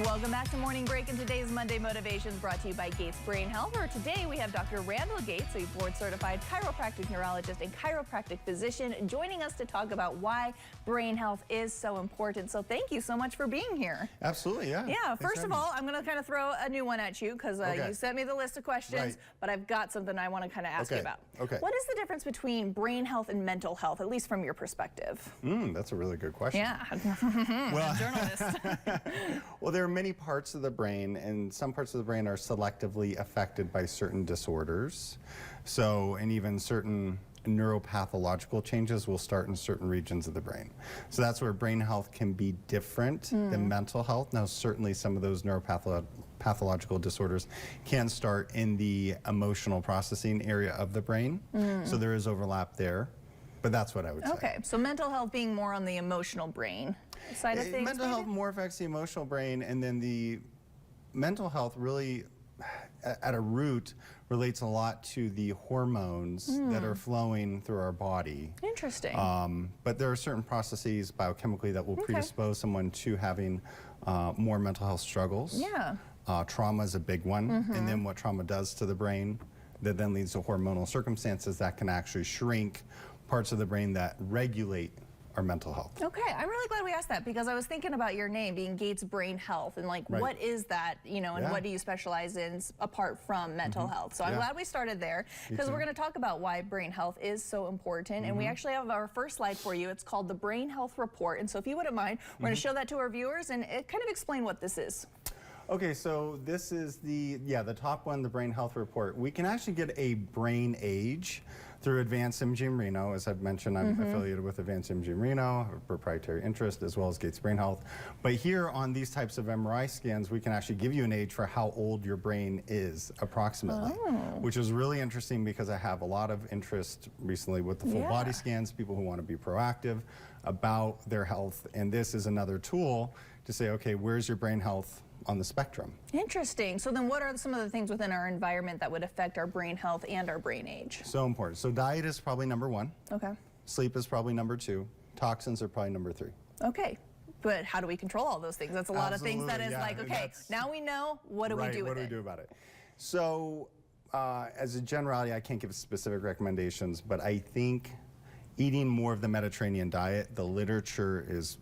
Welcome back to Morning Break, and today's Monday Motivations brought to you by Gates Brain Health. Where today we have Dr. Randall Gates, a board-certified chiropractic neurologist and chiropractic physician, joining us to talk about why brain health is so important. So thank you so much for being here. Absolutely, yeah. Yeah, first of all, I'm going to kind of throw a new one at you because you sent me the list of questions, but I've got something I want to kind of ask you about. Okay. What is the difference between brain health and mental health, at least from your perspective? That's a really good question. Yeah, well, journalist. Well, there are many parts of the brain, and some parts of the brain are selectively affected by certain disorders. So, and even certain neuropathological changes will start in certain regions of the brain. So that's where brain health can be different than mental health. Now, certainly some of those neuropathological disorders can start in the emotional processing area of the brain. So there is overlap there. But that's what I would say. Okay, so mental health being more on the emotional brain side of things? Mental health more affects the emotional brain, and then the mental health really, at a root, relates a lot to the hormones that are flowing through our body. Interesting. But there are certain processes biochemically that will predispose someone to having more mental health struggles. Yeah. Trauma is a big one, and then what trauma does to the brain that then leads to hormonal circumstances that can actually shrink parts of the brain that regulate our mental health. Okay, I'm really glad we asked that because I was thinking about your name being Gates Brain Health and like what is that, you know, and what do you specialize in apart from mental health? So I'm glad we started there because we're going to talk about why brain health is so important, and we actually have our first slide for you. It's called the Brain Health Report, and so if you wouldn't mind, we're going to show that to our viewers and kind of explain what this is. Okay, so this is the top one, the Brain Health Report. We can actually get a brain age through Advanced Imaging Reno. As I've mentioned, I'm affiliated with Advanced Imaging Reno, a proprietary interest, as well as Gates Brain Health. But here on these types of MRI scans, we can actually give you an age for how old your brain is approximately, which is really interesting because I have a lot of interest recently with the full body scans, people who want to be proactive about their health. And this is another tool to say, okay, where's your brain health on the spectrum? Interesting. So then what are some of the things within our environment that would affect our brain health and our brain age? So important. So diet is probably number one. Okay. Sleep is probably number two. Toxins are probably number three. Okay. But how do we control all those things? That's a lot of things that is like, okay, now we know, what do we do with it? What do we do about it? So as a generality, I can't give specific recommendations, but I think eating more of the Mediterranean diet, the literature is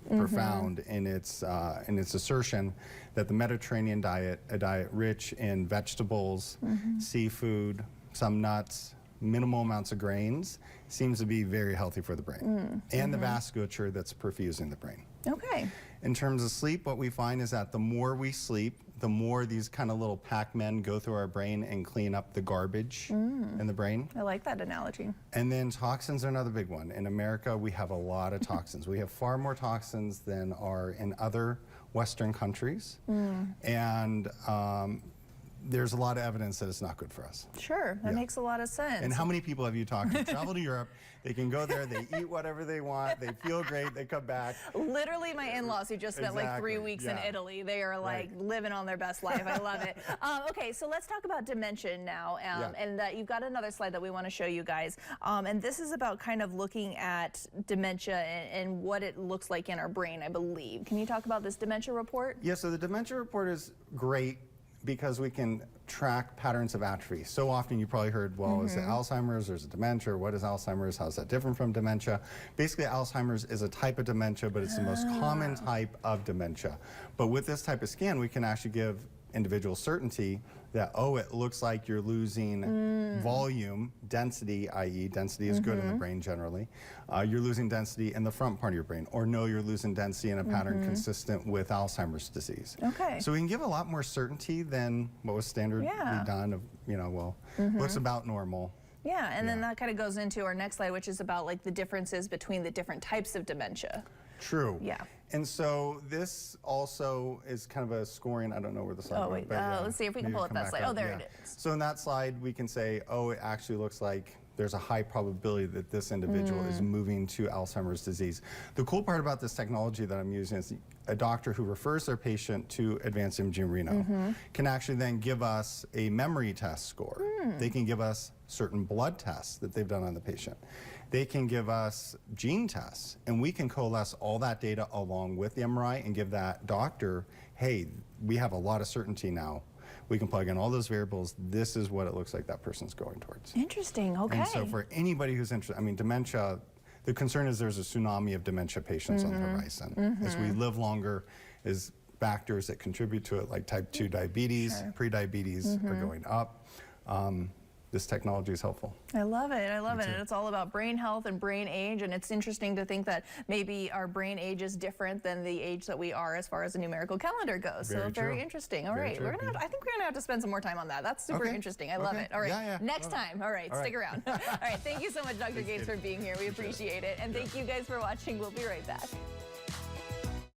profound in its assertion that the Mediterranean diet, a diet rich in vegetables, seafood, some nuts, minimal amounts of grains, seems to be very healthy for the brain and the vasculature that's perfusing the brain. Okay. In terms of sleep, what we find is that the more we sleep, the more these kind of little Pac-Men go through our brain and clean up the garbage in the brain. I like that analogy. And then toxins are another big one. In America, we have a lot of toxins. We have far more toxins than are in other Western countries. And there's a lot of evidence that it's not good for us. Sure, that makes a lot of sense. And how many people have you talked to? Travel to Europe, they can go there, they eat whatever they want, they feel great, they come back. Literally my in-laws who just spent like 3 weeks in Italy, they are like living on their best life. I love it. Okay, so let's talk about dementia now. And you've got another slide that we want to show you guys. And this is about kind of looking at dementia and what it looks like in our brain, I believe. Can you talk about this dementia report? Yeah, so the dementia report is great because we can track patterns of atrophy. So often you probably heard, well, is it Alzheimer's or is it dementia? What is Alzheimer's? How is that different from dementia? Basically, Alzheimer's is a type of dementia, but it's the most common type of dementia. But with this type of scan, we can actually give individual certainty that, oh, it looks like you're losing volume, density, i.e. density is good in the brain generally. You're losing density in the front part of your brain, or no, you're losing density in a pattern consistent with Alzheimer's disease. Okay. So we can give a lot more certainty than what was standardly done of, you know, well, looks about normal. Yeah, and then that kind of goes into our next slide, which is about like the differences between the different types of dementia. True. Yeah. And so this also is kind of a scoring, I don't know where the slide went. Let's see if we can pull up that slide. Oh, there it is. So in that slide, we can say, oh, it actually looks like there's a high probability that this individual is moving to Alzheimer's disease. The cool part about this technology that I'm using is a doctor who refers their patient to Advanced Imaging Reno can actually then give us a memory test score. They can give us certain blood tests that they've done on the patient. they can give us gene tests, and we can coalesce all that data along with the MRI and give that doctor, hey, we have a lot of certainty now. We can plug in all those variables. This is what it looks like that person's going towards. Interesting, okay. And so for anybody who's interested, I mean, dementia, the concern is there's a tsunami of dementia patients on the horizon. As we live longer, as factors that contribute to it, like type 2 diabetes, pre-diabetes are going up. This technology is helpful. I love it. I love it. And it's all about brain health and brain age. And it's interesting to think that maybe our brain age is different than the age that we are as far as the numerical calendar goes. Very interesting. All right. We're gonna I think we're going to have to spend some more time on that. That's super interesting. I love it. All right. Next time. All right. Stick around. All right. Thank you so much, Dr. Gates, for being here. We appreciate it. And thank you guys for watching. We'll be right back.